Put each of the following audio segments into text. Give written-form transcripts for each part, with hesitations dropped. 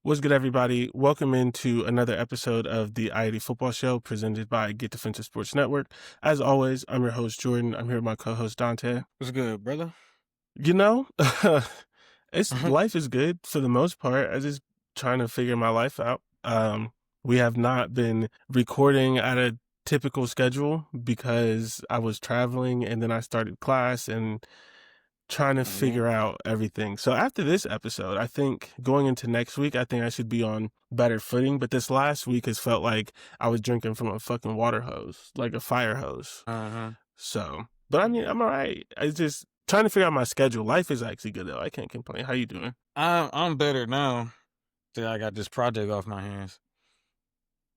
What's good, everybody? Welcome into another episode of the I-80 Football Show presented by Get Defensive Sports Network. As always, I'm your host, Jordan. I'm here with my co-host, Dante. What's good, brother? You know, life is good for the most part. I just trying to figure my life out. We have not been recording at a typical schedule because I was traveling and then I started class and trying to figure out everything. So after this episode, I think going into next week, I think I should be on better footing. But this last week has felt like I was drinking from a fucking water hose, like a fire hose. So, but I mean, I'm all right. I just trying to figure out my schedule. Life is actually good though. I can't complain. How you doing? I'm better now that I got this project off my hands.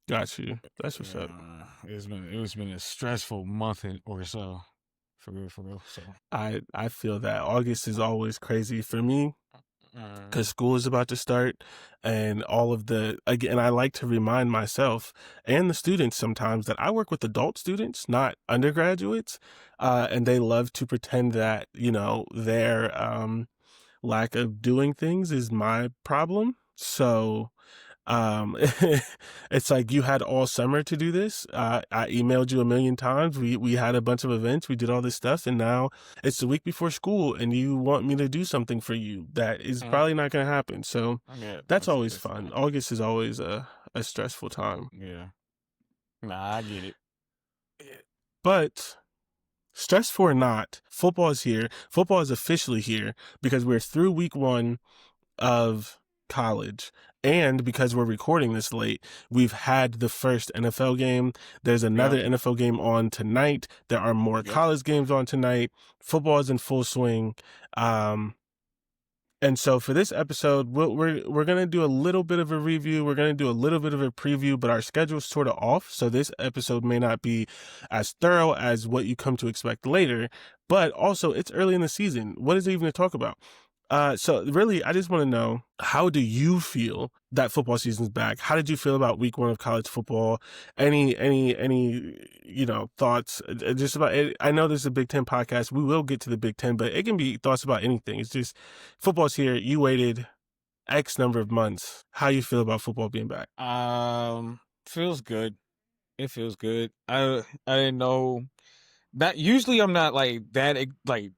Got you. That's what's up. It's been a stressful month or so. For real. So I feel that August is always crazy for me because school is about to start and all of again, I like to remind myself and the students sometimes that I work with adult students, not undergraduates. And they love to pretend that, their lack of doing things is my problem. So it's like you had all summer to do this. I emailed you a million times. We had a bunch of events. We did all this stuff. And now it's the week before school and you want me to do something for you that is probably not going to happen. So that's always fun. August is always a stressful time. Yeah. Nah, I get it. But stressful or not, football is here. Football is officially here because we're through week 1 of college. And because we're recording this late, we've had the first NFL game. There's another NFL game on tonight. There are more college games on tonight. Football is in full swing. And so for this episode, we're going to do a little bit of a review. We're going to do a little bit of a preview, but our schedule's sort of off. So this episode may not be as thorough as what you come to expect later, but also it's early in the season. What is it even to talk about? So really, I just want to know, how do you feel that football season's back? How did you feel about week 1 of college football? Any, thoughts just about it? I know this is a Big Ten podcast. We will get to the Big Ten, but it can be thoughts about anything. It's just football's here. You waited X number of months. How you feel about football being back? Feels good. It feels good. I didn't know that. Usually I'm not like that, like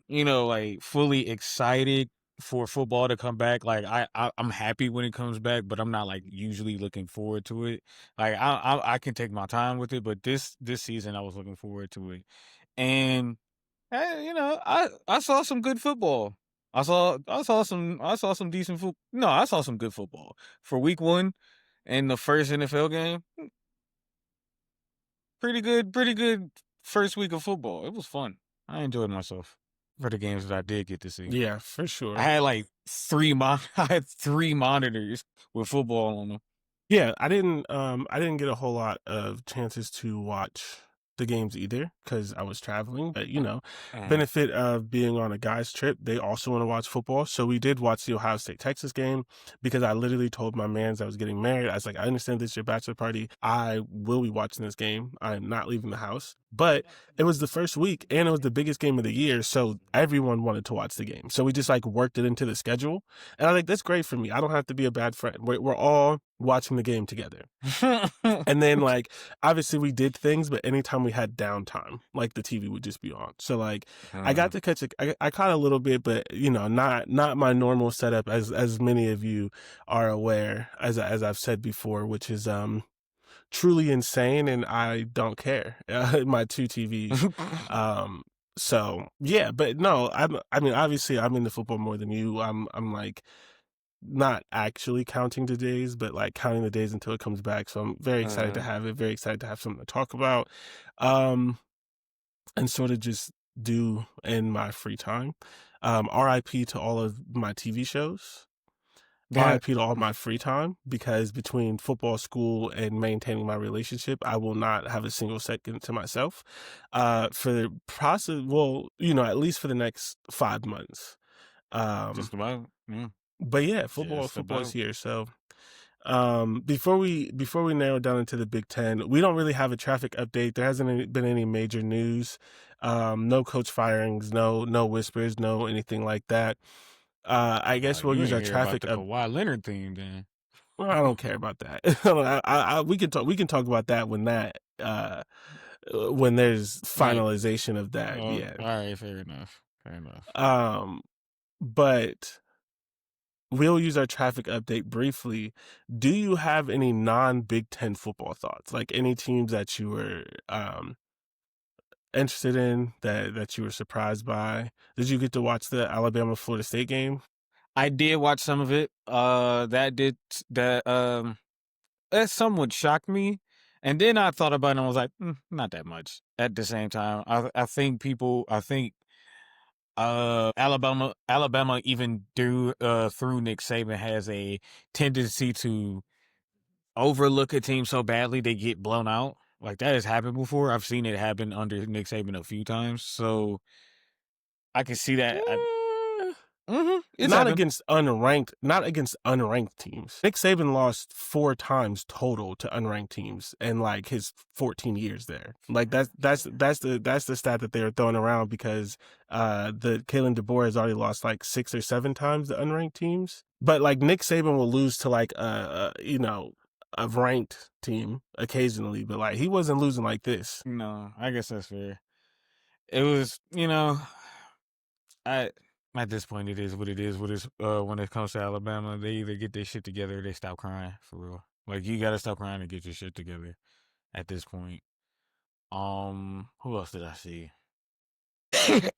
fully excited for football to come back. Like I'm happy when it comes back, but I'm not like usually looking forward to it. Like I can take my time with it, but this season I was looking forward to it. And I saw some good football. I saw some decent football. No, I saw some good football for week 1 and the first NFL game. Pretty good first week of football. It was fun. I enjoyed myself for the games that I did get to see. Yeah, for sure. I had like 3 monitors with football on them. Yeah, I didn't get a whole lot of chances to watch the games either because I was traveling, but benefit of being on a guy's trip, they also want to watch football. So we did watch the Ohio State Texas game because I literally told my mans I was getting married. I was like, I understand this is your bachelor party. I will be watching this game. I am not leaving the house. But it was the first week and it was the biggest game of the year. So everyone wanted to watch the game. So we just like worked it into the schedule. And I was like, that's great for me. I don't have to be a bad friend. We're all watching the game together. And then like, obviously we did things, but anytime we had downtime, like the TV would just be on. So like I got to catch I caught a little bit, but not my normal setup as many of you are aware, as I've said before, which is, truly insane. And I don't care. My 2 TVs. So yeah, but no, I mean, obviously I'm into football more than you. I'm like, not actually counting the days, but like counting the days until it comes back. So I'm very excited to have it, very excited to have something to talk about, and sort of just do in my free time. RIP to all of my TV shows. RIP to all my free time, because between football, school, and maintaining my relationship, I will not have a single second to myself, for the process. Well, at least for the next 5 months. Just about. Yeah. But yeah, football is here. So, before we narrow down into the Big Ten, we don't really have a traffic update. There hasn't been any major news. No coach firings, no whispers, no anything like that. I guess we'll use our traffic Kawhi Leonard theme then. Well, I don't care about that. We can talk about that when there's Like, finalization of that. all Yeah. right, fair enough. Fair enough. Um, but we'll use our traffic update briefly. Do you have any non-Big Ten football thoughts? Like any teams that you were interested in that you were surprised by? Did you get to watch the Alabama Florida State game? I did watch some of it. That somewhat shocked me. And then I thought about it and I was like, not that much. At the same time, I think Alabama even through Nick Saban has a tendency to overlook a team so badly they get blown out. Like that has happened before. I've seen it happen under Nick Saban a few times, so I can see that. Eh, It's happened. not against unranked teams. Nick Saban lost 4 times total to unranked teams in like his 14 years there. Like that's the stat that they were throwing around because the Kalen DeBoer has already lost like 6 or 7 times to unranked teams. But like Nick Saban will lose to like a ranked team occasionally, but like he wasn't losing like this. No, I guess that's fair. It was, I at this point it is what it is. What is when it comes to Alabama, they either get their shit together or they stop crying for real. Like you gotta stop crying and get your shit together at this point. Who else did I see? I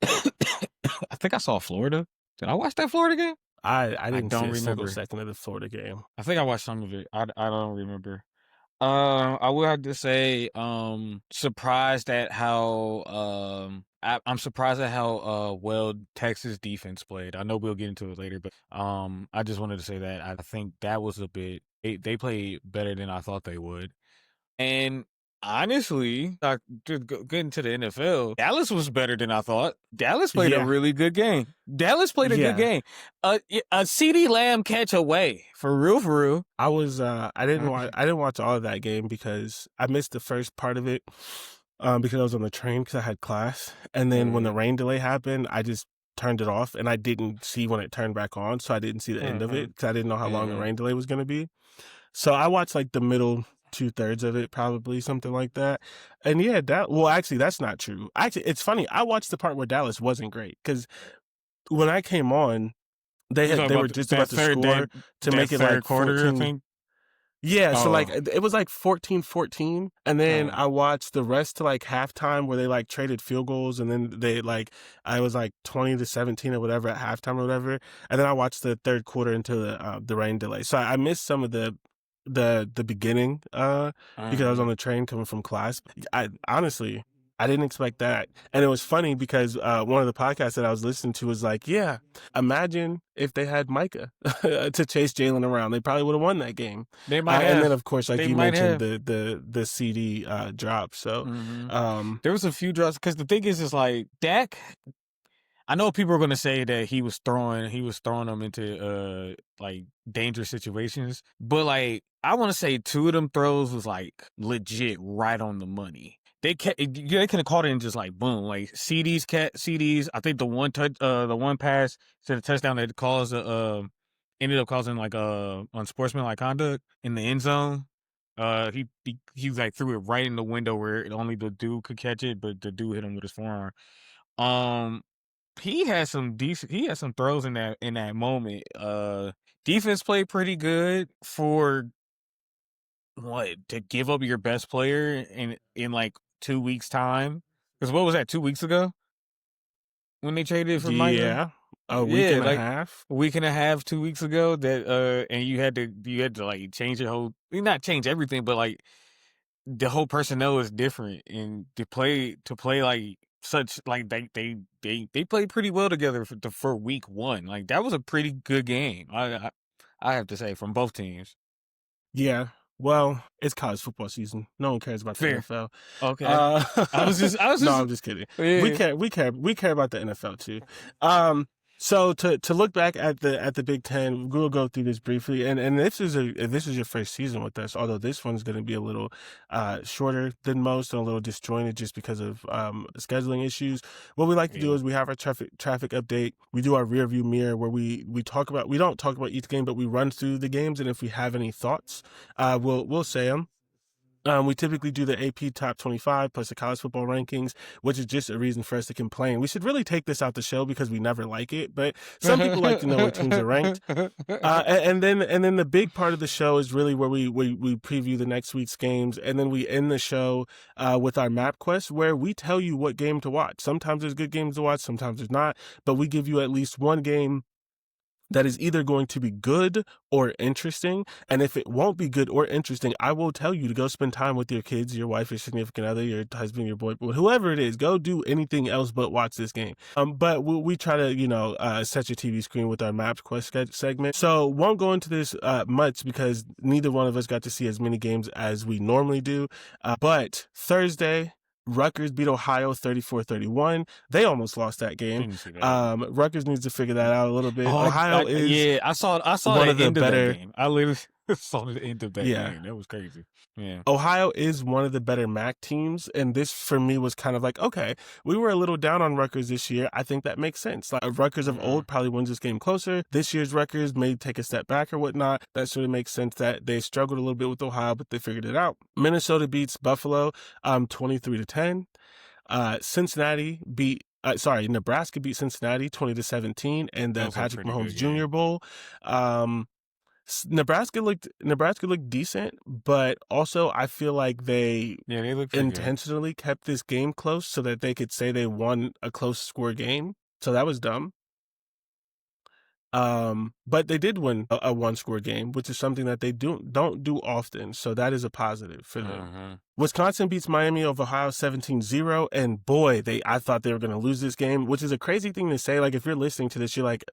think I saw Florida. Did I watch that Florida game? I I didn't see don't a single remember. second of the Florida game. I think I watched some of it. I don't remember. I will have to say, surprised at how I'm surprised at how well Texas defense played. I know we'll get into it later, but I just wanted to say that I think that was a bit they played better than I thought they would. And honestly, just getting to the NFL, Dallas was better than I thought. Dallas played a Yeah, really good game. Dallas played a good yeah. game. A CD Lamb catch away for real, for real. I didn't watch all of that game because I missed the first part of it because I was on the train because I had class. And then when the Mm-hmm. rain delay happened, I just turned it off and I didn't see when it turned back on, so I didn't see the end of Mm-hmm. it because I didn't know how long the Mm-hmm. rain delay was going to be. So I watched like the middle 2/3 of it, probably something like that. And yeah, actually that's not true. Actually, it's funny. I watched the part where Dallas wasn't great because when I came on, You talking they were about just about to score to that make it third like quarter? I 14. think. Yeah, so like Oh, it was like 14-14, and then uh, I watched the rest to like halftime where they like traded field goals, and then they like I was like 20-17 or whatever at halftime or whatever, and then I watched the third quarter into the rain delay. So I missed some of the beginning because I was on uh, the train coming from class. I honestly I didn't expect that, and it was funny because one of the podcasts that I was listening to was like, yeah, imagine if they had Micah to chase Jalen around, they probably would have won that game. they might And then have. of course, like They you might mentioned, have. the CD drop. So, Hmm. um, There was a few drops because the thing is like Dak. I know people are gonna say that he was throwing them into like dangerous situations, but like I want to say two of them throws was like legit right on the money. They can have caught it and just like boom, like CDs. I think the one pass to the touchdown that caused ended up causing like unsportsmanlike conduct in the end zone. He like threw it right in the window where only the dude could catch it, but the dude hit him with his forearm. Um, he had some throws in that moment. Defense played pretty good for what to give up your best player in like 2 weeks time. Because what was that 2 weeks ago when they traded for Micah? yeah, a week Yeah, and a like half. a week and a half, 2 weeks ago that and you had to like change your whole not change everything, but like the whole personnel is different and to play like such like they played pretty well together for week one. Like that was a pretty good game. I have to say from both teams. Yeah. Well, it's college football season. No one cares about the Fair. NFL. Okay. Uh, I was no, just I'm just kidding. yeah. We care about the NFL too. Um, So to look back at the Big Ten, we'll go through this briefly. And if this is your first season with us, although this one's going to be a little shorter than most and a little disjointed just because of scheduling issues. What we like to do Yeah. is we have our traffic update. We do our rear view mirror where we talk about, we don't talk about each game, but we run through the games, and if we have any thoughts, we'll say them. We typically do the AP top 25 plus the college football rankings, which is just a reason for us to complain. We should really take this out the show because we never like it, but some people like to know where teams are ranked. And then the big part of the show is really where we preview the next week's games, and then we end the show with our MapQuest, where we tell you what game to watch. Sometimes there's good games to watch, sometimes there's not, but we give you at least one game that is either going to be good or interesting. And if it won't be good or interesting, I will tell you to go spend time with your kids, your wife, your significant other, your husband, your boyfriend, whoever it is. Go do anything else but watch this game. But we try to, set your TV screen with our MapQuest segment. So won't go into this much because neither one of us got to see as many games as we normally do. But Thursday, Rutgers beat Ohio 34-31. They almost lost that game. Didn't see that. Rutgers needs to figure that out a little bit. Oh, Ohio is yeah, I saw one the of the end of that better, game. I literally saw the end of that yeah. game. That was crazy. Yeah. Ohio is one of the better MAC teams, and this for me was kind of like, okay, we were a little down on Rutgers this year. I think that makes sense. Like Rutgers of old probably wins this game closer. This year's Rutgers may take a step back or whatnot. That sort of makes sense that they struggled a little bit with Ohio, but they figured it out. Minnesota beats Buffalo 23-10. Nebraska beat Cincinnati 20-17 in the Patrick Mahomes Jr. Bowl. Nebraska looked decent, but also I feel like they looked intentionally kept this game close so that they could say they won a close score game. So that was dumb. But they did win a one-score game, which is something that they don't do often. So that is a positive for them. Wisconsin beats Miami of Ohio 17-0, and boy, I thought they were going to lose this game, which is a crazy thing to say. Like, if you're listening to this, you're like,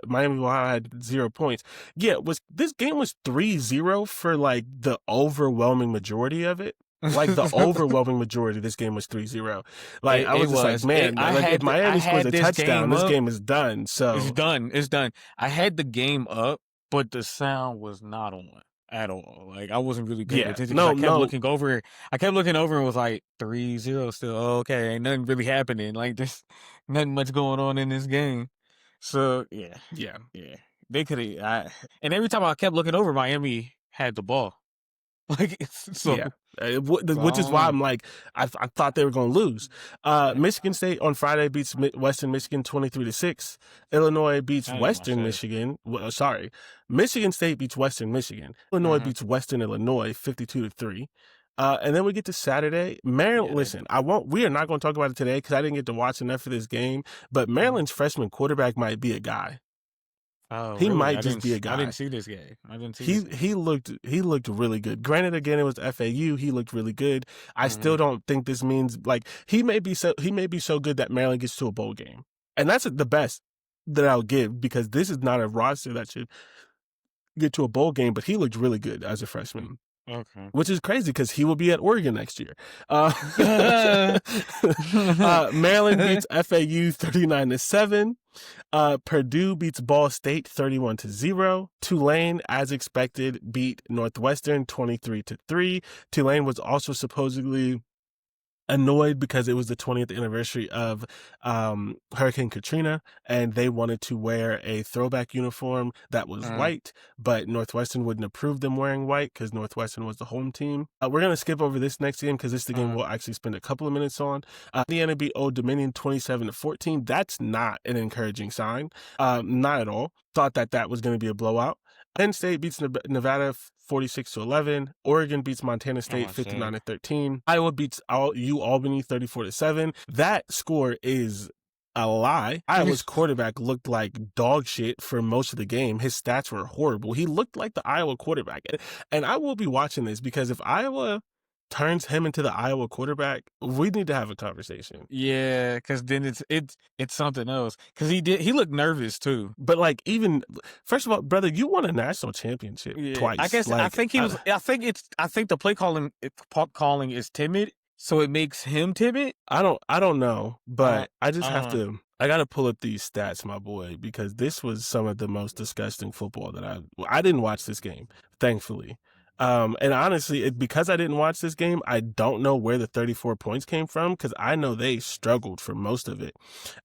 Miami of Ohio had 0 points. Yeah, this game was 3-0 for like the overwhelming majority of it. Like the overwhelming majority of this game was 3-0. Like I was just like, man, if Miami scores a touchdown, this game is done. So it's done. I had the game up, but the sound was not on at all. Like I wasn't really paying attention. I kept looking over and was like 3-0 still. Oh, okay, ain't nothing really happening. Like there's nothing much going on in this game. So yeah. They could have. And every time I kept looking over, Miami had the ball. Like which is why I'm like, I thought they were going to lose. Michigan State on Friday beats Western Michigan 23-6. Illinois beats Western Michigan. Michigan State beats Western Michigan. Illinois beats Western Illinois 52-3. And then we get to Saturday. Maryland. Listen, we are not going to talk about it today because I didn't get to watch enough of this game. But Maryland's freshman quarterback might be a guy. Oh, he really? might just be a guy. I didn't see this game. He looked really good. Granted, again, it was FAU. He looked really good. I still don't think this means like he may be so good that Maryland gets to a bowl game, and that's the best that I'll give because this is not a roster that should get to a bowl game. But he looked really good as a freshman. Okay. Which is crazy because he will be at Oregon next year. Maryland beats FAU 39-7. Purdue beats Ball State 31-0. Tulane, as expected, beat Northwestern 23-3. Tulane was also supposedly annoyed because it was the 20th anniversary of Hurricane Katrina, and they wanted to wear a throwback uniform that was white, but Northwestern wouldn't approve them wearing white because Northwestern was the home team. We're going to skip over this next game because this is the game we'll actually spend a couple of minutes on. Indiana beat Old Dominion 27-14. That's not an encouraging sign. Not at all. Thought that was going to be a blowout. Penn State beats Nevada 46-11. Oregon beats Montana State 59-13. Iowa beats Albany 34-7. That score is a lie. Iowa's quarterback looked like dog shit for most of the game. His stats were horrible. He looked like the Iowa quarterback. And I will be watching this because if Iowa turns him into the Iowa quarterback, we need to have a conversation. Yeah, because then it's something else. Because he looked nervous too. But like, even first of all, brother, you won a national championship twice. I guess I think he was. I think the play calling is timid, so it makes him timid. I don't know, but I just have to. I got to pull up these stats, my boy, because this was some of the most disgusting football that I didn't watch this game, thankfully. And honestly, because I didn't watch this game, I don't know where the 34 points came from because I know they struggled for most of it.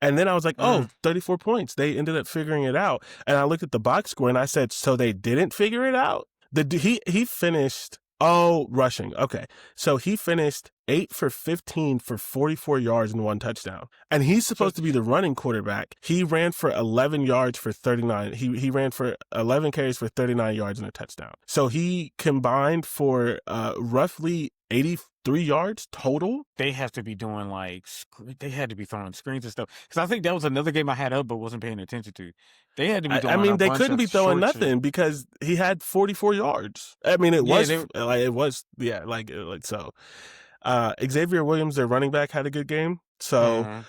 And then I was like, oh, Mm. 34 points. They ended up figuring it out. And I looked at the box score and I said, so they didn't figure it out? He finished rushing. Okay. So he finished 8 for 15 for 44 yards and 1 touchdown. And he's So supposed to be the running quarterback. He ran for 11 yards for 39. He ran for 11 carries for 39 yards and a touchdown. So he combined for roughly 83 yards total. they have to be doing like they had to be throwing screens and stuff. Because I think that was another game I had up but wasn't paying attention to. They had to be I doing a mean, they bunch couldn't of be throwing short shit. nothing because he had 44 yards. I mean, Yeah, they. so. Xavier Williams, their running back, had a good game. So, Uh,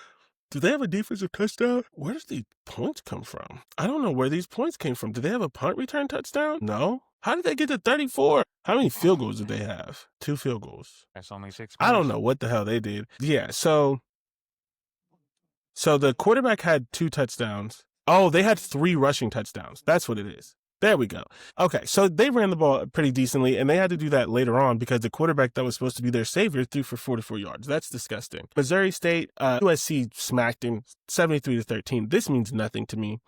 do they have a defensive touchdown? Where does these points come from? I don't know where these points came from. Do they have a punt return touchdown? No. How did they get to 34? How many field goals did they have? 2 field goals. that's only 6 I don't points. know what the hell they did. Yeah, so the quarterback had 2 touchdowns. Oh, they had 3 rushing touchdowns. That's what it is. There we go. Okay, so they ran the ball pretty decently, and they had to do that later on because the quarterback that was supposed to be their savior threw for 44 yards. That's disgusting. Missouri State, USC smacked him 73-13. This means nothing to me.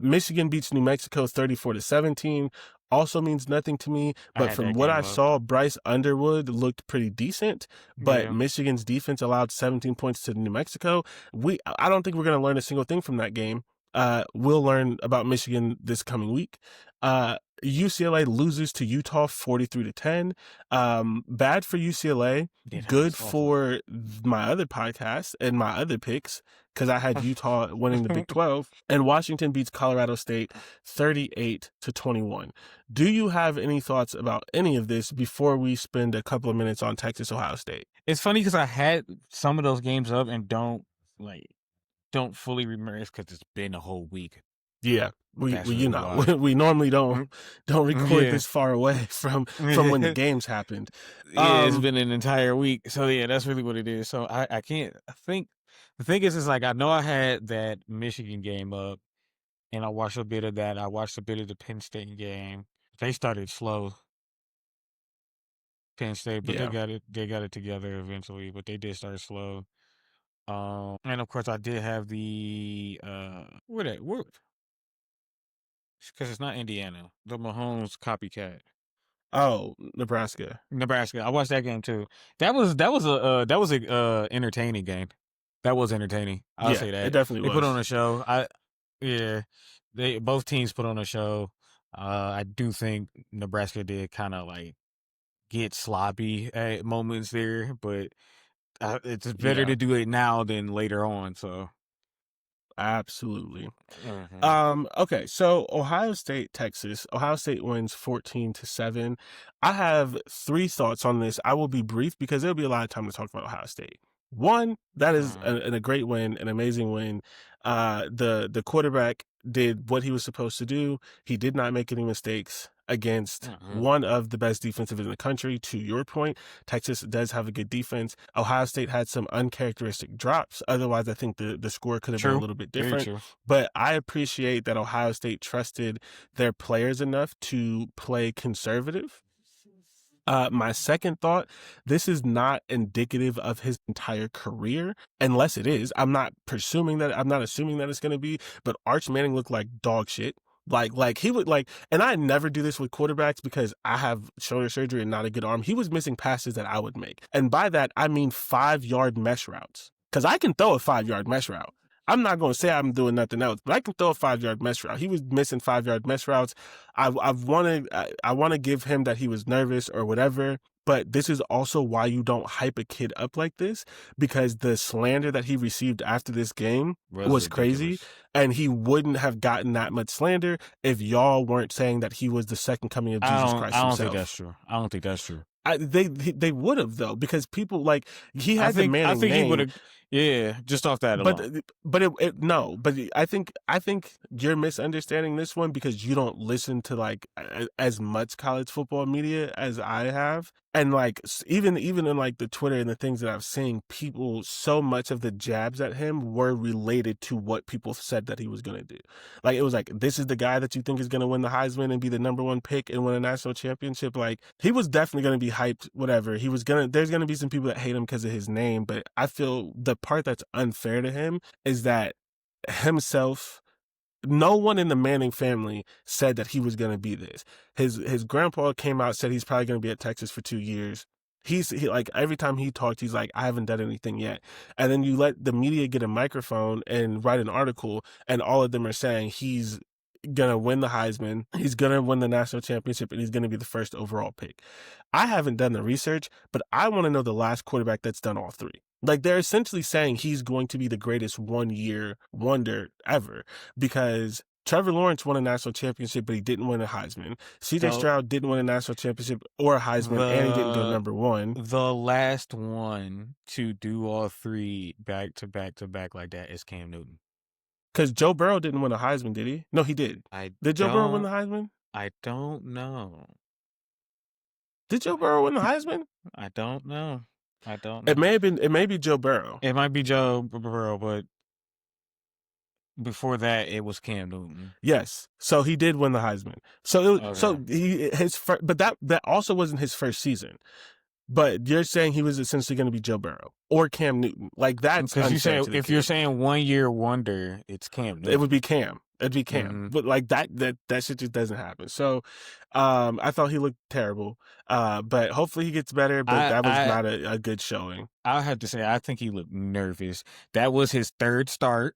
Michigan beats New Mexico 34-17. Also means nothing to me, I but had from that what game I up. saw, Bryce Underwood looked pretty decent. But Yeah, Michigan's defense allowed 17 points to New Mexico. I don't think we're going to learn a single thing from that game. We'll learn about Michigan this coming week. UCLA loses to Utah 43-10. Bad for UCLA, yeah, that good was awful. for my other podcast and my other picks because I had Utah winning the Big 12, and Washington beats Colorado State 38-21. Do you have any thoughts about any of this before we spend a couple of minutes on Texas Ohio State? It's funny because I had some of those games up and don't fully remember. It's because it's been a whole week. Yeah, That's we really why. we normally Mm, don't record Yeah. this far away from when the Yeah, games happened. it's been an entire week. So yeah, that's really what it is. So I can't. I think the thing is like I know I had that Michigan game up, and I watched a bit of that. I watched a bit of the Penn State game. They started slow, Penn State, but they Yeah. got it. They got it together eventually. But they did start slow. And of course I did have the where because it's not Indiana. The Mahomes copycat. Oh, Nebraska. Nebraska. I watched that game too. That was a entertaining game. That was entertaining. I'll Yeah, say it that. definitely They put on was. a show. Yeah. They both teams put on a show. I do think Nebraska did kind of like get sloppy at moments there, but it's better Yeah, to do it now than later on. So, absolutely. mhm. Okay, so Ohio State, Texas. Ohio State wins 14-7. I have 3 thoughts on this. I will be brief because there'll be a lot of time to talk about Ohio State. One, that is Mhm. a great win, an amazing win. The quarterback did what he was supposed to do. He did not make any mistakes against Mhm. one of the best defensive in the country. To your point, Texas does have a good defense. Ohio State had some uncharacteristic drops. Otherwise, I think the score could have been a True. little bit Very different. true. But I appreciate that Ohio State trusted their players enough to play conservative. My second thought, this is not indicative of his entire career, unless it is. I'm not assuming that it's going to be, but Arch Manning looked like dog shit. Like he would like, and I never do this with quarterbacks because I have shoulder surgery and not a good arm. He was missing passes that I would make. And by that, I mean 5-yard mesh routes. Cause I can throw a 5-yard mesh route. I'm not going to say I'm doing nothing else, but I can throw a 5-yard mesh route. He was missing 5-yard mesh routes. I want to give him that he was nervous or whatever, but this is also why you don't hype a kid up like this because the slander that he received after this game Was was crazy, ridiculous. and he wouldn't have gotten that much slander if y'all weren't saying that he was the second coming of Jesus Christ I don't think that's himself. true. I don't think that's true. They would have though because people like he had the I Manning think he would name, have. Yeah, just off that but alone. no, but I think you're misunderstanding this one because you don't listen to like as much college football media as I have. And like even in like the Twitter and the things that I've seen, people, so much of the jabs at him were related to what people said that he was going to do. Like it was like, this is the guy that you think is going to win the Heisman and be the number one pick and win a national championship. Like he was definitely going to be hyped. Whatever, he was gonna. There's going to be some people that hate him because of his name, but I feel the part that's unfair to him is that himself, no one in the Manning family said that he was going to be this. His grandpa came out, said he's probably going to be at Texas for 2 years. He like every time he talked, he's like, I haven't done anything yet. And then you let the media get a microphone and write an article, and all of them are saying he's gonna win the Heisman, he's gonna win the national championship, and he's gonna be the first overall pick. I haven't done the research, but I want to know the last quarterback that's done all three. Like they're essentially saying he's going to be the greatest 1 year wonder ever, because Trevor Lawrence won a national championship, but he didn't win a Heisman. CJ So Stroud didn't win a national championship or a Heisman, and he didn't go the number one. the last one to do all three back to back to back like that is Cam Newton. Because Joe Burrow didn't win a Heisman, did he? No, he did. I Did Joe Burrow win don't the Heisman? I don't know. Did Joe Burrow win the Heisman? I don't know. I don't know. It may have been. It may be Joe Burrow. It might be Joe Burrow, but before that, it was Cam Newton. Yes, so he did win the Heisman. So Okay. his first, but that also wasn't his first season. But you're saying he was essentially going to be Joe Burrow or Cam Newton. Like that's Because you unfair say to the if you're kid. saying 1 year wonder, it's Cam Newton. It would be Cam. It'd be Cam. Mm-hmm. But like that shit just doesn't happen. So, I thought he looked terrible. But hopefully he gets better. But that was not a good showing. I'll have to say I think he looked nervous. That was his third start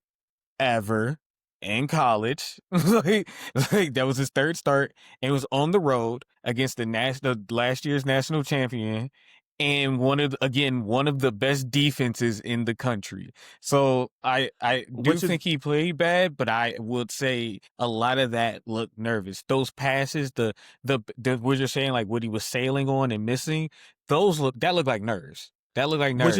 ever in college. like that was his third start, and it was on the road against the last year's national champion, and one of the best defenses in the country. So I do Which is think he played bad, but I would say a lot of that looked nervous. Those passes, the what you're saying, like what he was sailing on and missing, that looked like nerves. That looked like which nerves.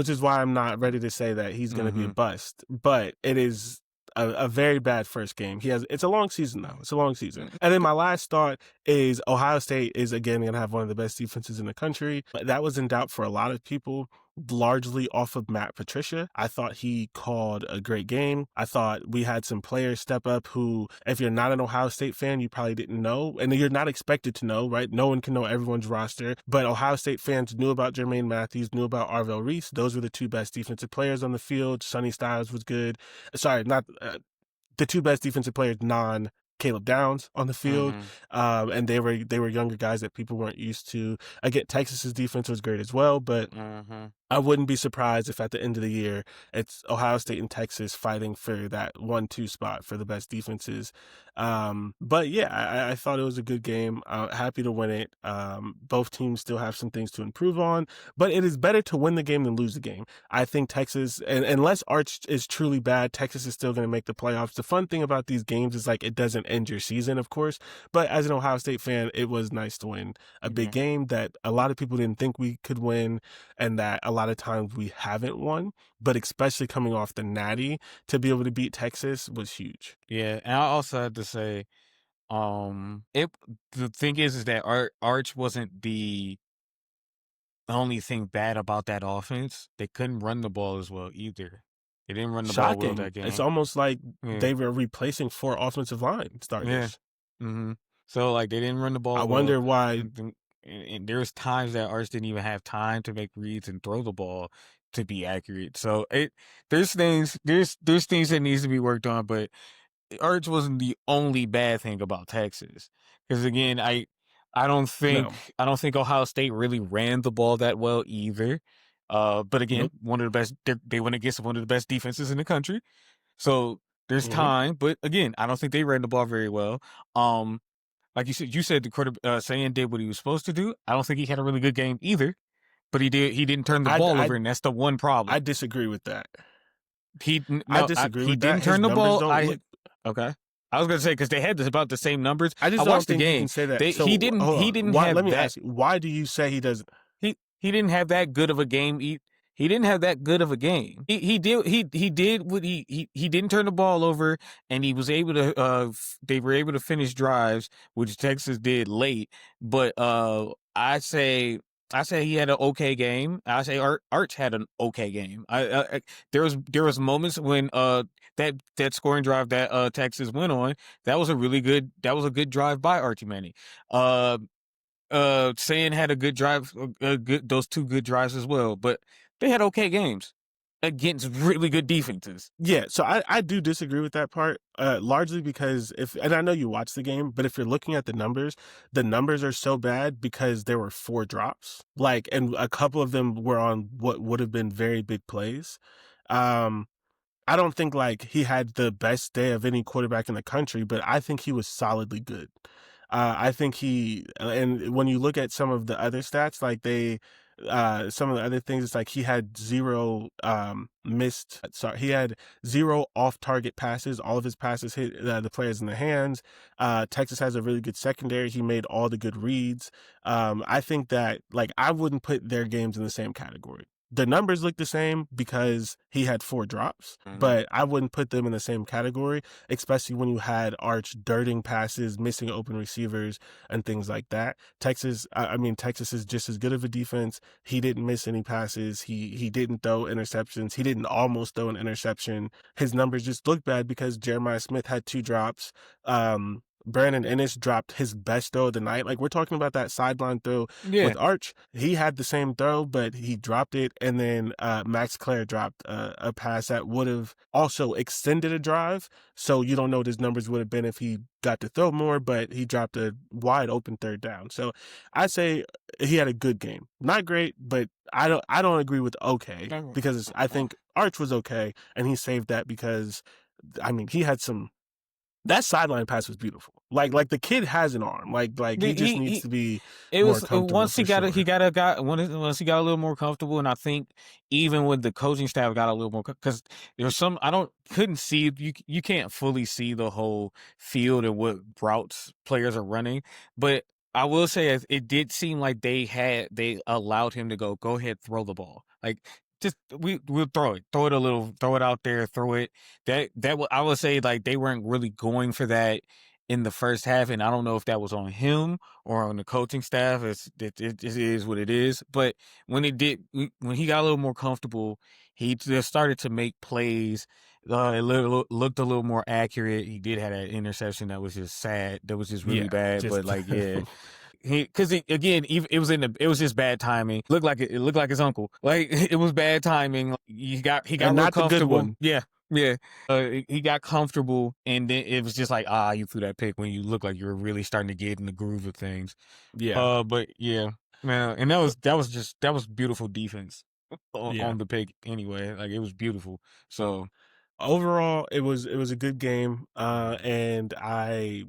is why I'm not ready to say that he's going to be a bust. But it is a very bad first game. It's a long season though. It's a long season. And then my last thought is Ohio State is again going to have one of the best defenses in the country. That was in doubt for a lot of people, largely off of Matt Patricia. I thought he called a great game. I thought we had some players step up who, if you're not an Ohio State fan, you probably didn't know, and you're not expected to know, right? No one can know everyone's roster, but Ohio State fans knew about Jermaine Matthews, knew about Arvell Reese. Those were the two best defensive players on the field. Sonny Styles was good. Sorry, not the two best defensive players, Caleb Downs on the field, and they were younger guys that people weren't used to. Again, Texas's defense was great as well, but I wouldn't be surprised if at the end of the year it's Ohio State and Texas fighting for that 1-2 spot for the best defenses. But yeah, I thought it was a good game. Happy to win it. Both teams still have some things to improve on, but it is better to win the game than lose the game. I think Texas, and unless Arch is truly bad, Texas is still going to make the playoffs. The fun thing about these games is like it doesn't end your season, of course, but as an Ohio State fan, it was nice to win a big game that a lot of people didn't think we could win, and that a lot of times we haven't won, but especially coming off the Natty, to be able to beat Texas was huge. Yeah, and I also had to say, the thing is that Arch wasn't the only thing bad about that offense. They couldn't run the ball as well either. They didn't run the ball well that game. It's almost like Yeah. they were replacing 4 offensive line starters. Yeah. So like they didn't run the ball. I wonder why. And there's times that Arch didn't even have time to make reads and throw the ball to be accurate. So there's things that needs to be worked on, but Arch wasn't the only bad thing about Texas. Because again, I don't think Ohio State really ran the ball that well either. But again, one of the best, they went against one of the best defenses in the country. So there's time, but again, I don't think they ran the ball very well. Like you said the quarterback, Sayan did what he was supposed to do. I don't think he had a really good game either, but he didn't turn the ball over, and that's the one problem. I disagree with that. He didn't turn the ball. Okay. I was gonna say because they had about the same numbers. I watched the game. You can say that. He didn't have let me that. ask you, why do you say he doesn't? He didn't have that good of a game. He didn't have that good of a game. He did what he didn't turn the ball over, and he was able to they were able to finish drives, which Texas did late, but I say I say he had an okay game. I say Arch had an okay game. There was moments when that scoring drive that Texas went on, that was a good drive by Archie Manning. Uh Sayin had a good drive, good those two good drives as well, but they had okay games against really good defenses. Yeah, so I do disagree with that part, largely because if and I know you watched the game, but if you're looking at the numbers are so bad because there were 4 drops, like, and a couple of them were on what would have been very big plays. Um, I don't think like he had the best day of any quarterback in the country, but I think he was solidly good. I think and when you look at some of the other stats, like some of the other things, it's like he had zero sorry, he had zero off target passes. All of his passes hit the players in the hands. Texas has a really good secondary. He made all the good reads. I think that like I wouldn't put their games in the same category. The numbers look the same because he had 4 drops, Mhm. but I wouldn't put them in the same category, especially when you had Arch dirting passes, missing open receivers, and things like that. I mean, Texas is just as good of a defense. He didn't miss any passes. He didn't throw interceptions. He didn't almost throw an interception. His numbers just look bad because Jeremiah Smith had 2 drops. Brandon Ennis dropped his best throw of the night. Like we're talking about that sideline throw Yeah. with Arch. He had the same throw, but he dropped it. And then Max Clare dropped a pass that would have also extended a drive. So you don't know what his numbers would have been if he got to throw more, but he dropped a wide open 3rd down. So I say he had a good game. Not great, but I don't agree with okay because I think Arch was okay and he saved that because I mean he had some that sideline pass was beautiful. Like the kid has an arm. Like he just needs He to be It more was comfortable once for sure. once he got a little more comfortable, and I think even when the coaching staff got a little more, because there's some I don't couldn't see you can't fully see the whole field and what routes players are running, but I will say it did seem like they allowed him to go ahead, throw the ball, like just we'll throw it a little, throw it out there, throw it. I would say like they weren't really going for that in the first half, and I don't know if that was on him or on the coaching staff. It just is what it is. But when he got a little more comfortable, he just started to make plays. Looked a little more accurate. He did have that interception that was just sad. That was just really Yeah, bad. But just like, yeah, because again, it was just bad timing. It looked like his uncle. Like it was bad timing. Like, he got and real not the good comfortable. one. Yeah, yeah. He got comfortable, and then it was just like, you threw that pick when you look like you were really starting to get in the groove of things. Yeah. But yeah, man, and that was beautiful defense Yeah. on the pick anyway. Like it was beautiful. So Overall, it was a good game, and I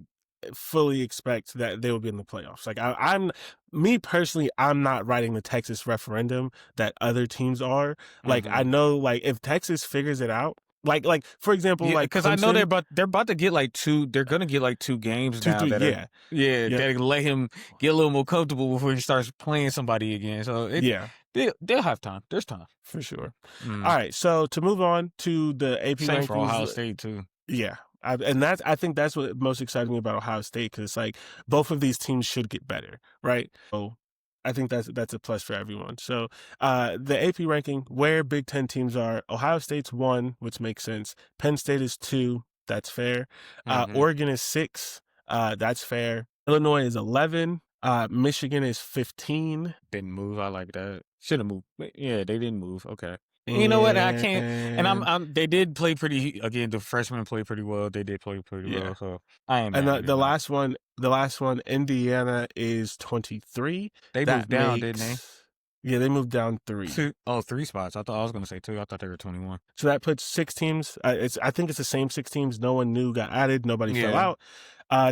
fully expect that they will be in the playoffs. Like I'm me personally, I'm not writing the Texas referendum that other teams are. Like I mhm. know, like if Texas figures it out, like for example, Yeah, like because I know Clemson, they're about to get like two. They're gonna get like 2 games two, now three, that are yeah, yep, that let him get a little more comfortable before he starts playing somebody again. So yeah. they'll have time. There's time. For sure. All Mm. right, so to move on to the AP Same for rankings, Ohio State too. yeah, and I think that's what most excited me about Ohio State because it's like both of these teams should get better, right? So I think that's a plus for everyone. So the AP ranking where Big Ten teams are: Ohio State's 1, which makes sense. Penn State is 2, that's fair. Hmm. Oregon is 6, that's fair. Illinois is 11. Michigan is 15. Didn't move. I like that. Should have moved. But yeah, they didn't move. Okay. You know what? I can't. And And they did play pretty. Again, the freshmen played pretty well. They did play pretty yeah. well. So I ain't And mad at it. Like the last one, Indiana is 23. they That moved down, didn't they? makes, yeah, they moved down 3. Two. Oh, 3 spots. I thought I was gonna say 2. I thought they were 21. So that puts 6 teams. I think it's the same 6 teams. No one new got added. Nobody fell Yeah. out.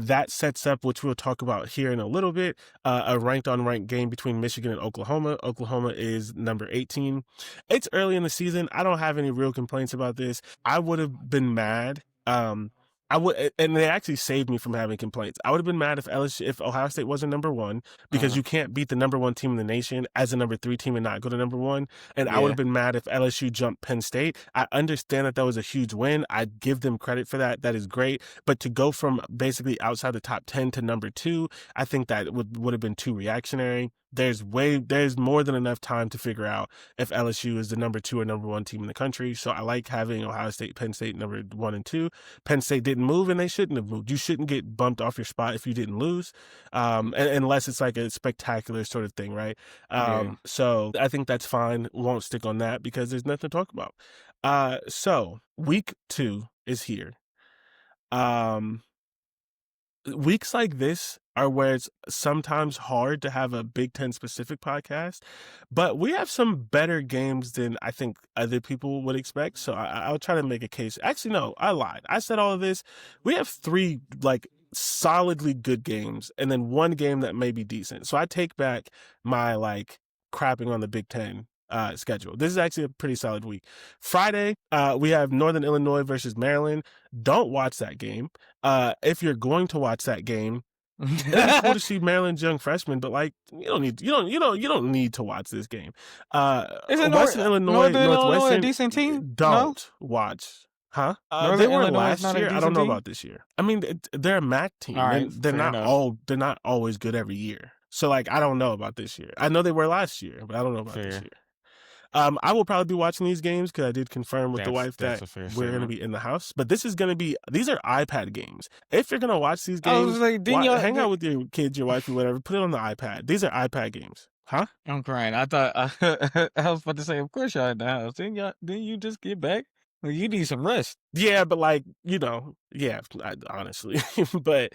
That sets up, which we'll talk about here in a little bit, a ranked on ranked game between Michigan and Oklahoma. Oklahoma is number 18. It's early in the season. I don't have any real complaints about this. I would have been mad. I would, and they actually saved me from having complaints. I would have been mad if Ohio State wasn't number 1 because Uh, you can't beat the number 1 team in the nation as a number 3 team and not go to number 1. And I would yeah. have been mad if LSU jumped Penn State. I understand that was a huge win. I give them credit for that. That is great. But to go from basically outside the top 10 to number 2, I think that would have been too reactionary. there's more than enough time to figure out if LSU is the number 2 or number 1 team in the country. So I like having Ohio State, Penn State number 1 and 2. Penn State didn't move, and they shouldn't have moved. You shouldn't get bumped off your spot if you didn't lose, unless it's like a spectacular sort of thing, right? Yeah. So I think that's fine. Won't stick on that because there's nothing to talk about. So week 2 is here. Weeks like this are where it's sometimes hard to have a Big Ten specific podcast, but we have some better games than I think other people would expect. So I'll try to make a case. Actually, no, I lied. I said all of this. We have 3 like solidly good games and then 1 game that may be decent. So I take back my like crapping on the Big Ten schedule. This is actually a pretty solid week. Friday, we have Northern Illinois versus Maryland. Don't watch that game. If you're going to watch that game, it'll be cool to see Maryland's young freshmen, but like you don't need to watch this game. Isn't Western Illinois, Northern Illinois a Northwestern, decent team? don't watch. Huh? They Northern were Illinois is last not a year. I don't decent know team? about this year. I mean, they're a MAC team. All right, They're fair not enough. they're not always good every year. So like I don't know about this year. I know they were last year, but I don't know about this Fair. year. I will probably be watching these games because I did confirm with the wife That's that a fair we're going to statement. be in the house. But these are iPad games. If you're going to watch these I was games, like, didn't y'all hang out with your kids, your wife, or whatever. Put it on the iPad. These are iPad games. Huh? I'm crying. I thought I was about to say, of course y'all in the house. Didn't you just get back? Well, you need some rest. Yeah, but like, honestly. But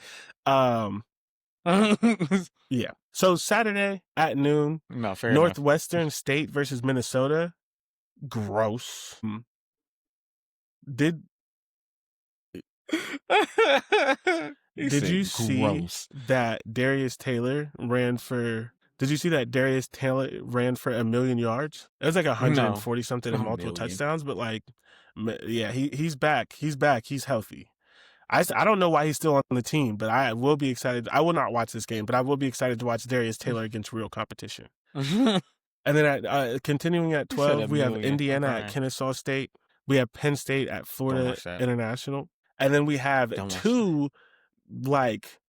yeah. So Saturday at noon, No, fair enough. Northwestern State versus Minnesota. Gross. Did He Did said you see gross. that Darius Taylor ran for? Did you see that Darius Taylor ran for 1,000,000 yards? It was like 140 something and multiple 1,000,000. touchdowns, but like, yeah, he's back. He's back. He's healthy. I don't know why he's still on the team, but I will be excited. I will not watch this game, but I will be excited to watch Darius Taylor against real competition. And then continuing at You said 12, we have 1,000,000. Indiana I'm at Kennesaw State. We have Penn State at Florida watch that. International. And then we have Don't watch 2 like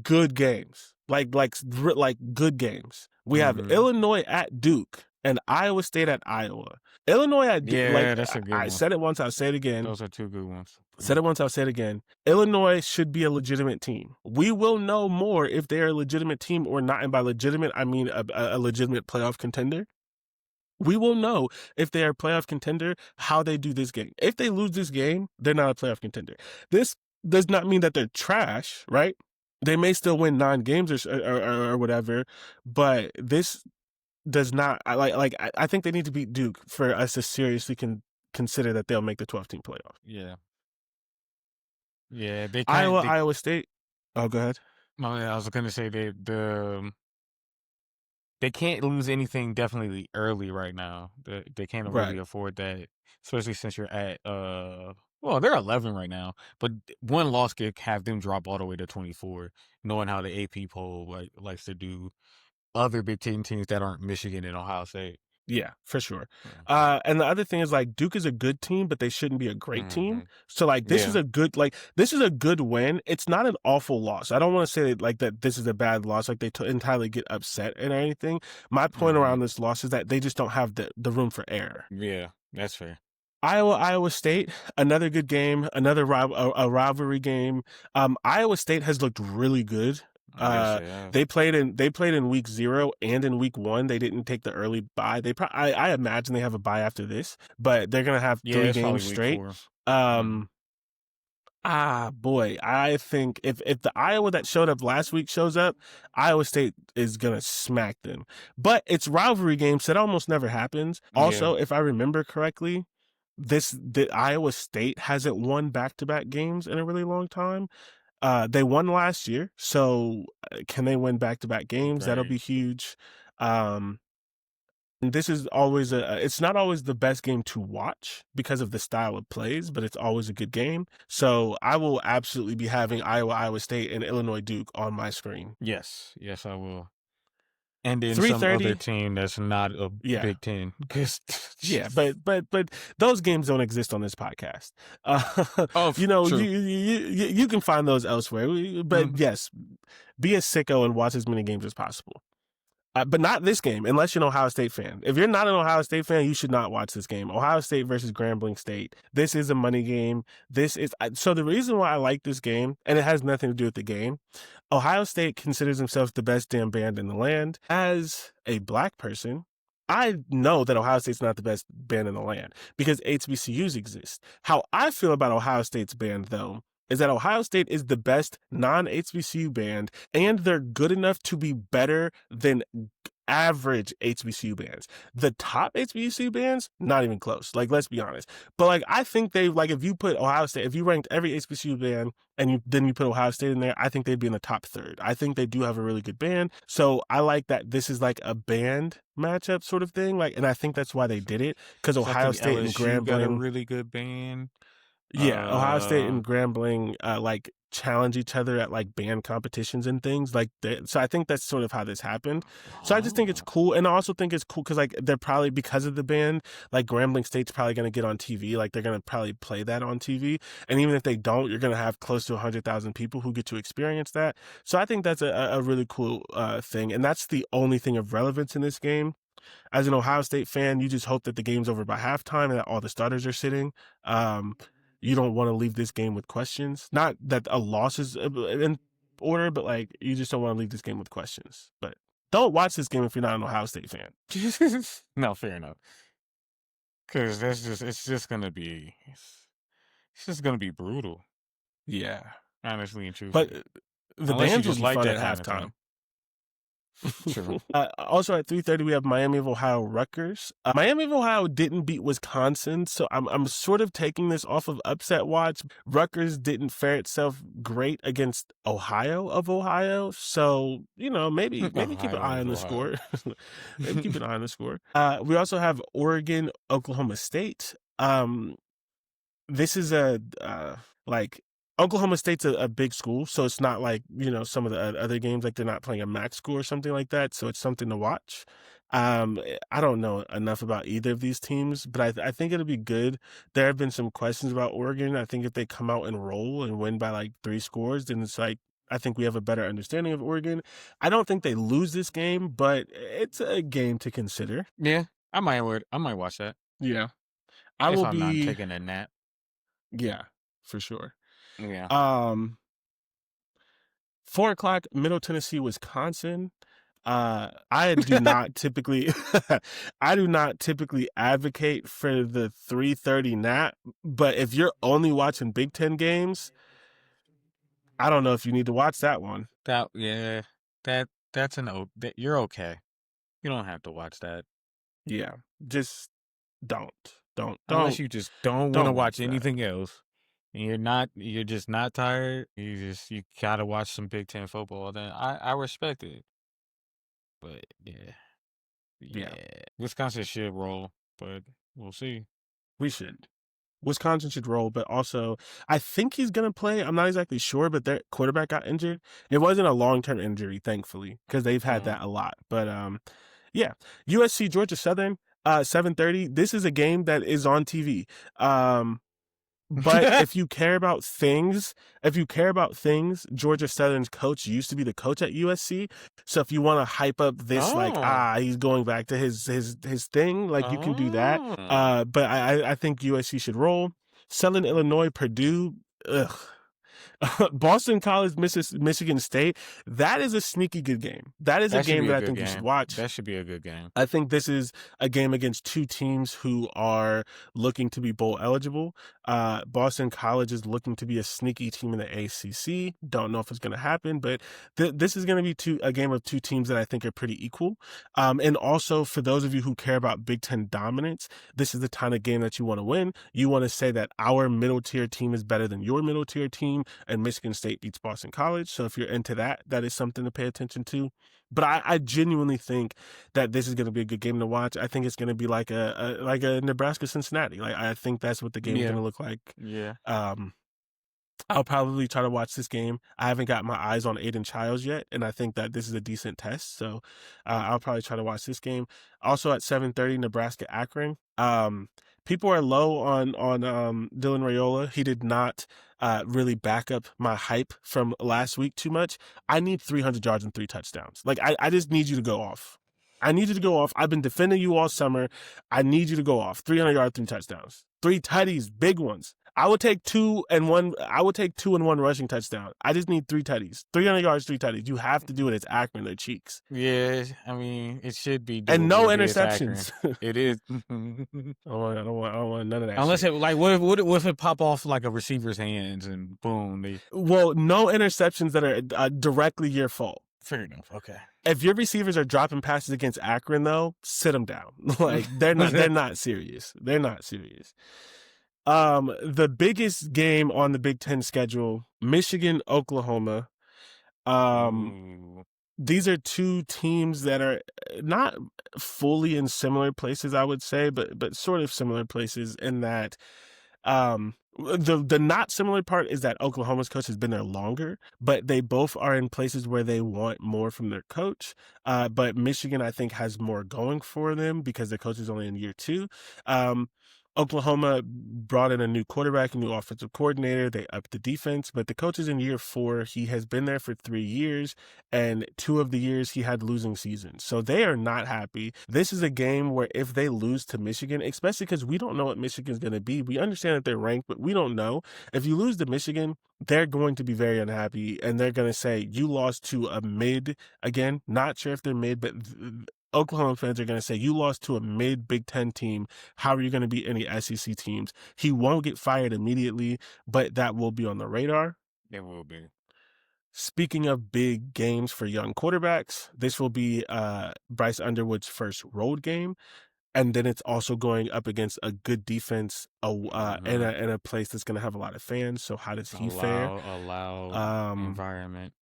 good games, like good games. We have Mhm. Illinois at Duke and Iowa State at Iowa. Illinois at Duke. Yeah, Like that's a good I one. said it once, I'll say it again. Those are 2 good ones. Said it once, I'll say it again. Illinois should be a legitimate team. We will know more if they're a legitimate team or not. And by legitimate, I mean a legitimate playoff contender. We will know if they are a playoff contender, how they do this game. If they lose this game, they're not a playoff contender. This does not mean that they're trash, right? They may still win 9 games or whatever, but this does not. I think they need to beat Duke for us to seriously consider that they'll make the 12-team playoff. Yeah. Yeah, they can't. Iowa State. Oh, go ahead. I was gonna say they can't lose anything definitely early right now. They can't really Right. afford that, especially since you're at well, they're 11 right now, but one loss could have them drop all the way to 24, knowing how the AP poll likes to do other Big Ten teams that aren't Michigan and Ohio State. Yeah, for sure. Yeah. And the other thing is like Duke is a good team, but they shouldn't be a great team. Mhm. So like this is Yeah. a good win. It's not an awful loss. I don't want to say like that this is a bad loss, like they entirely get upset and anything. My point Mhm. around this loss is that they just don't have the room for error. Yeah, that's fair. Iowa State, another good game, another a rivalry game. Iowa State has looked really good. Yes, they have. They played in week 0 and in week 1. They didn't take the early bye. I imagine they have a bye after this, but they're gonna have 3 it's probably games week straight. 4. Boy, I think if the Iowa that showed up last week shows up, Iowa State is gonna smack them. But it's rivalry games, so that almost never happens. Also, if I remember correctly, the Iowa State hasn't won back-to-back games in a really long time. They won last year, so can they win back-to-back games? That'll be Right. huge. And this is always it's not always the best game to watch because of the style of plays, but it's always a good game. So I will absolutely be having Iowa State and Illinois Duke on my screen. Yes, I will. And then some 3:30. other team that's not a Yeah. Big Ten. 'Cause Yeah, but those games don't exist on this podcast. Oh, true. You can find those elsewhere. But yes, be a sicko and watch as many games as possible. But not this game, unless you're an Ohio State fan. If you're not an Ohio State fan, you should not watch this game. Ohio State versus Grambling State. This is a money game. This is so the reason why I like this game, and it has nothing to do with the game. Ohio State considers themselves the best damn band in the land. As a black person, I know that Ohio State's not the best band in the land because HBCUs exist. How I feel about Ohio State's band, though, is that Ohio State is the best non-HBCU band, and they're good enough to be better than average HBCU bands. The top HBCU bands, not even close. Like, let's be honest. But like, I think they like if you put Ohio State, if you ranked every HBCU band and then you put Ohio State in there, I think they'd be in the top third. I think they do have a really good band. So I like that this is like a band matchup sort of thing. Like, and I think that's why they did it because So I Ohio think State and LSU got a Grambling. really good band. Yeah, Ohio State Uh, and Grambling like challenge each other at like band competitions and things like that. So I think that's sort of how this happened. So I just think it's oh, cool, and I also think it's cool because like they're probably because of the band, like Grambling State's probably going to get on TV. Like they're going to probably play that on TV, and even if they don't, you're going to have close to 100,000 people who get to experience that. So I think that's a really cool thing, and that's the only thing of relevance in this game. As an Ohio State fan, you just hope that the game's over by halftime and that all the starters are sitting. Um, you don't want to leave this game with questions. Not that a loss is in order, but like you just don't want to leave this game with questions. But don't watch this game if you're not an Ohio State fan. no, fair enough. Because it's just gonna be, it's just gonna be brutal, Yeah, honestly and but truthfully. the Unless you bands will just be like fun that at kind of halftime. thing. True. Also at 3:30 we have Miami of Ohio Rutgers. Miami of Ohio didn't beat Wisconsin, so I'm sort of taking this off of upset watch. Rutgers didn't fare itself great against Ohio of Ohio, so maybe keep an Ohio eye of on the Ohio. score. Maybe keep an eye on the score. We also have Oregon, Oklahoma State. This is a like Oklahoma State's a big school, so it's not like some of the other games like they're not playing a MAC school or something like that. So it's something to watch. I don't know enough about either of these teams, but I think it'll be good. There have been some questions about Oregon. I think if they come out and roll and win by like 3 scores, then it's like I think we have a better understanding of Oregon. I don't think they lose this game, but it's a game to consider. Yeah, I might watch that Yeah, I if will I'm not be. taking a nap. Yeah, for sure. Yeah. Um, 4 o'clock, Middle Tennessee, Wisconsin. I do not typically, I do not typically advocate for the 3:30 nap. But if you're only watching Big Ten games, I don't know if you need to watch that one. Yeah, that's you're okay. You don't have to watch that Yeah, just don't, don't, unless don't, you just don't want to don't watch watch that. anything else. And you're just not tired. You gotta watch some Big Ten football. Then I respect it. But yeah, Yeah, yeah, Wisconsin should roll, but we'll see. we should. Wisconsin should roll, but also I think he's gonna play. I'm not exactly sure, but their quarterback got injured. It wasn't a long-term injury, thankfully, because they've had Mm. that a lot. But yeah, USC Georgia Southern, 7:30. This is a game that is on TV. But Georgia Southern's coach used to be the coach at USC. So if you want to hype up this, like, Oh, he's going back to his thing, like you can do that. oh, But I think USC should roll. Southern Illinois, Purdue, ugh. Boston College, Michigan State. That is a sneaky good game. That is a that should game be a that I good think you should game. watch. That should be a good game. I think this is a game against two teams who are looking to be bowl eligible. Boston College is looking to be a sneaky team in the ACC. Don't know if it's going to happen, but this is going to be a game of two teams that I think are pretty equal. And also, for those of you who care about Big Ten dominance, this is the kind of game that you want to win. You want to say that our middle tier team is better than your middle tier team, and Michigan State beats Boston College. So if you're into that, that is something to pay attention to. But I genuinely think that this is going to be a good game to watch. I think it's going to be like a Nebraska Cincinnati. Like I think that's what the game is going Yeah, to look like. yeah. Um, I'll probably try to watch this game. I haven't got my eyes on Aiden Childs yet, and I think that this is a decent test. So I'll probably try to watch this game. Also at 7:30, Nebraska Akron. People are low on Dylan Raiola. He did not really back up my hype from last week too much. I need 300 yards and 3 touchdowns. Like I just need you to go off. I need you to go off. I've been defending you all summer. I need you to go off. 300 yards, 3 touchdowns, 3 tutties, big ones. I would take 2 and 1. I would take 2 and 1 rushing touchdown. I just need 3 tutties, 300 yards, 3 tutties. You have to do it. It's Akron, their cheeks, Yeah, I mean, it should be and no doable. It is Akron. interceptions. It is. I don't want none of that. Unless shit. it like what if it pop off like a receiver's hands and boom, they Well, no interceptions that are directly your fault. fair enough. Okay. If your receivers are dropping passes against Akron, though, sit them down. Like they're not serious. They're not serious. The biggest game on the Big Ten schedule: Michigan, Oklahoma. Ooh. These are two teams that are not fully in similar places, I would say, but sort of similar places in that the not similar part is that Oklahoma's coach has been there longer, but they both are in places where they want more from their coach. But Michigan, I think, has more going for them because the coach is only in year 2. Oklahoma brought in a new quarterback, a new offensive coordinator. They upped the defense, but the coach is in year 4. He has been there for 3 years, and 2 of the years he had losing seasons. So they are not happy. This is a game where if they lose to Michigan, especially because we don't know what Michigan's going to be, we understand that they're ranked, but we don't know. If you lose to Michigan, they're going to be very unhappy, and they're going to say, you lost to a mid, again, not sure if they're mid, but Oklahoma fans are going to say, you lost to a mid Big Ten team. How are you going to beat any SEC teams? He won't get fired immediately, but that will be on the radar. It will be. Speaking of big games for young quarterbacks, this will be Bryce Underwood's first road game. And then it's also going up against a good defense in a place that's going to have a lot of fans. So how does he fare? A loud environment.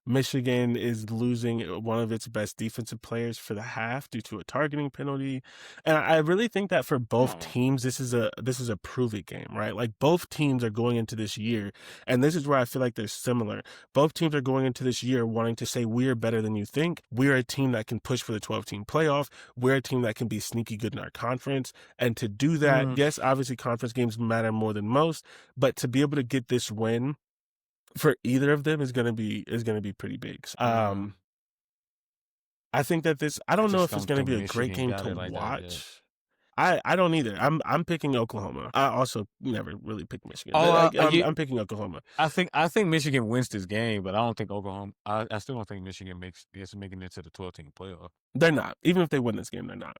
Michigan is losing one of its best defensive players for the half due to a targeting penalty. And I really think that for both teams, this is a prove it game, right? Like both teams are going into this year, and this is where I feel like they're similar. Both teams are going into this year wanting to say, we're better than you think. We're a team that can push for the 12-team playoff. We're a team that can be sneaky good in our conference. And to do that, yes, obviously conference games matter more than most, but to be able to get this win for either of them is gonna be pretty big. I think that I don't know if it's gonna be a great game to watch. I don't either. I'm picking Oklahoma. I also never really picked Michigan. I'm picking Oklahoma. I think Michigan wins this game, but I don't think Oklahoma. I still don't think Michigan is making it to the 12-team playoff. They're not. Even if they win this game, they're not.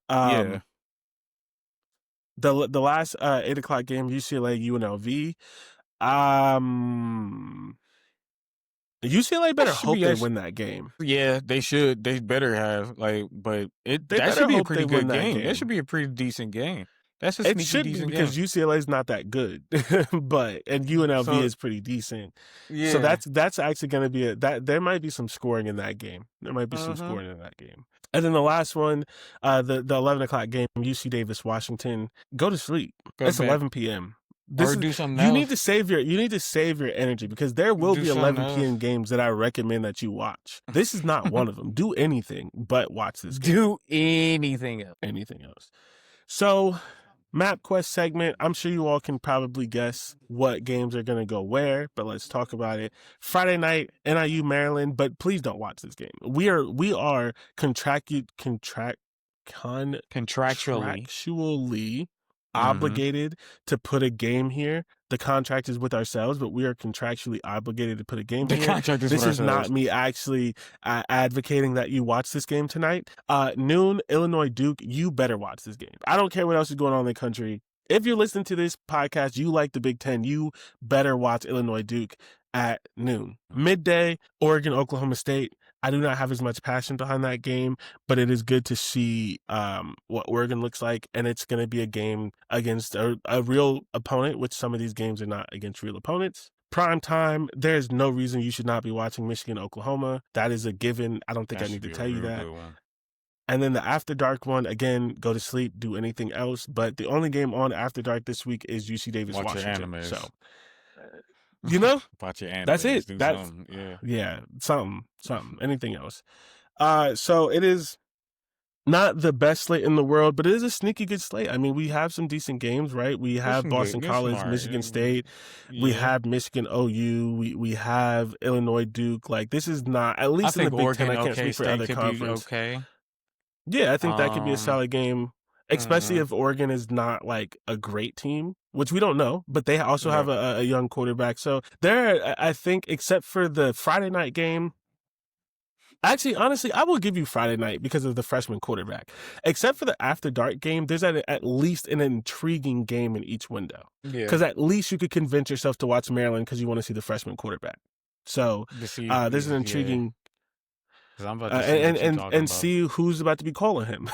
Yeah. The last 8:00 game, UCLA UNLV. UCLA better hope they win that game. Yeah, they should. They better have but that should be a pretty good game. That should be a pretty decent game. That's a sneaky decent game. It should be because UCLA is not that good, and UNLV is pretty decent. Yeah. So that's actually going to be there might be some scoring in that game. There might be some scoring in that game. And then the last one, the 11:00 game, UC Davis Washington. Go to sleep. It's 11 p.m. Do something else. You need to save your energy because there will be 11 p.m. games that I recommend that you watch. This is not one of them. Do anything but watch this game. Do anything else. Anything else. So, MapQuest segment. I'm sure you all can probably guess what games are going to go where, but let's talk about it. Friday night, NIU Maryland, but please don't watch this game. We are contractually obligated to put a game here. The contract is with ourselves, but we are contractually obligated to put a game here. This is not me actually advocating that you watch this game tonight. Noon, Illinois Duke, you better watch this game. I don't care what else is going on in the country. If you're listening to this podcast, you like the Big Ten, you better watch Illinois Duke at noon. Midday, Oregon, Oklahoma State. I do not have as much passion behind that game, but it is good to see what Oregon looks like, and it's going to be a game against a real opponent, which some of these games are not against real opponents. Prime time, there's no reason you should not be watching Michigan, Oklahoma. That is a given. I don't think I need to tell you that. And then the After Dark one, again, go to sleep, do anything else. But the only game on After Dark this week is UC Davis Washington. So, watch your animes. That's it. Something. Yeah, something, anything else. So it is Not the best slate in the world, but it is a sneaky good slate. I mean, we have some decent games, right? We There's have some good, Boston there's some College, alright. Michigan State, we Yeah, have Michigan OU, we have Illinois Duke. Like this is not, at I least in the think Big Ten. Oregon, I can't OK speak for State other could be conference. okay. Yeah, I think that could be a Um, solid game, especially mhm, if Oregon is not like a great team, which we don't know, but they also have right. a young quarterback. So there, I think, except for the Friday night game. Actually, honestly, I will give you Friday night because of the freshman quarterback. Except for the after dark game, there's at least an intriguing game in each window. Yeah, Because at least you could convince yourself to watch Maryland because you want to see the freshman quarterback. So to see, there's an yeah, intriguing 'cause I'm about to see and what you and talking and about. see who's about to be calling him.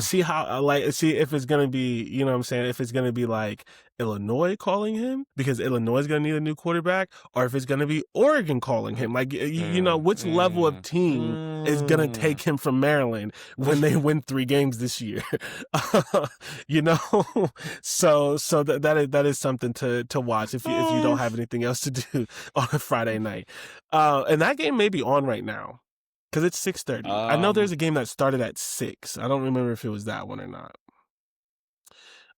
See how see if it's gonna be, what I'm saying, if it's gonna be like Illinois calling him because Illinois is gonna need a new quarterback, or if it's gonna be Oregon calling him. Like which level of team is gonna take him from Maryland when they win 3 games this year. you know, so that is something to watch if you don't have anything else to do on a Friday night. And that game may be on right now. Because it's 6:30. I know there's Um, a game that started at 6. I don't remember if it was that one or not.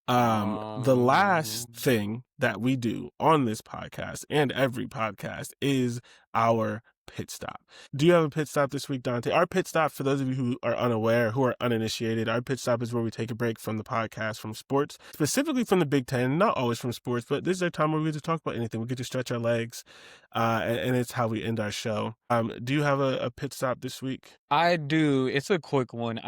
The last um, thing that we do on this podcast and every podcast is our pit stop. Do you have a pit stop this week, Dante? Our pit stop, for those of you who are unaware, who are uninitiated, our pit stop is where we take a break from the podcast, from sports, specifically from the Big Ten, not always from sports, but this is our time where we get to talk about anything. We get to stretch our legs, and it's how we end our show. Do you have a pit stop this week? I do. It's a quick one.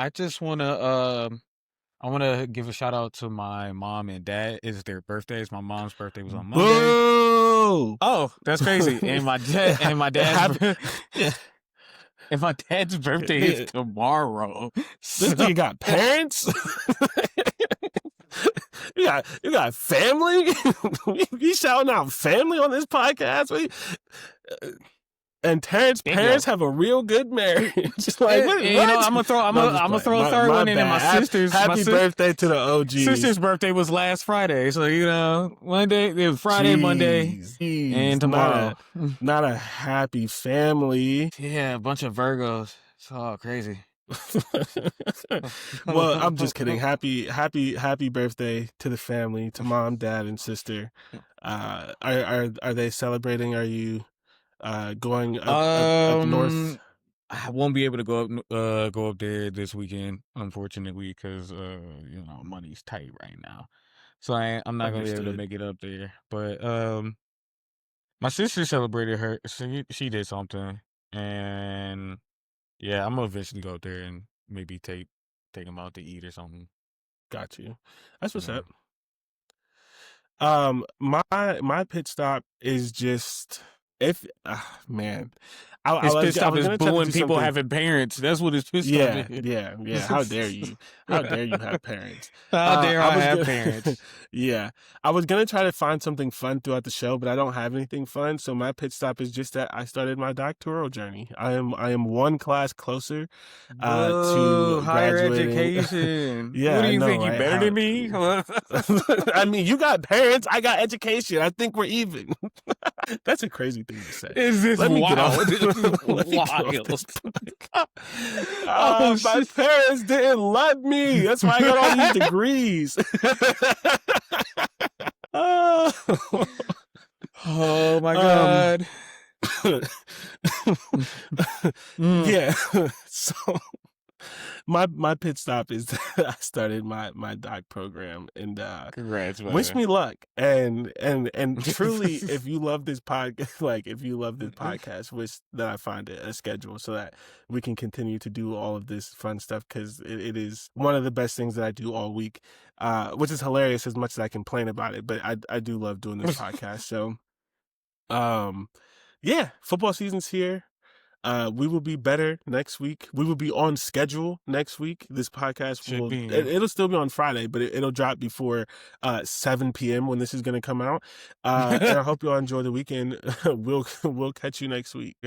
I wanna give a shout out to my mom and dad. It's their birthdays. My mom's birthday was on Monday. Boo! Oh, that's crazy. And my dad and my dad's Happy, and my dad's birthday is this tomorrow. nigga got parents? you got family? You shouting out family on this podcast? And Terrence's parents have a real good marriage. Like, what? I'm gonna throw a third one in. And my sister's happy birthday to the OG. Sister's birthday was last Friday, so Monday, it was Friday, Monday, and tomorrow. Not a happy family. Yeah, a bunch of Virgos. It's all crazy. Well, I'm just kidding. Happy birthday to the family, to mom, dad, and sister. Are they celebrating? Are you going up north? I won't be able to go up there this weekend, unfortunately, because money's tight right now. So I'm not gonna be able to make it up there. But my sister celebrated her. She did something, and yeah, I'm gonna eventually go up there and maybe take them out to eat or something. Got you. That's what's Yeah. up. My pit stop is just if man, His pit I stop was is gonna try to booing do people something. having parents. That's what his pit stop is. Yeah. How dare you? How dare you have parents? How dare I have gonna, parents? Yeah, I was gonna try to find something fun throughout the show, but I don't have anything fun. So my pit stop is just that I started my doctoral journey. I am one class closer to higher graduating. education. Yeah, What do I you know, think? You right? better than me? I mean, you got parents, I got education. I think we're even. That's a crazy thing to say. Is this Let me get off. wild? This is Let me get off wild. this Oh, my shit. parents didn't love me. That's why I got all these degrees. Oh, Oh my God. Yeah. So my pit stop is I started my doc program, and Congrats, wish man. me luck. And truly, if you love this podcast, wish that I find a schedule so that we can continue to do all of this fun stuff, because it is one of the best things that I do all week, which is hilarious as much as I complain about it, but I do love doing this podcast. So yeah, football season's here. We will be better next week. We will be on schedule next week. This podcast it'll still be on Friday, but it'll drop before 7 p.m. when this is going to come out. And I hope you all enjoy the weekend. We'll catch you next week.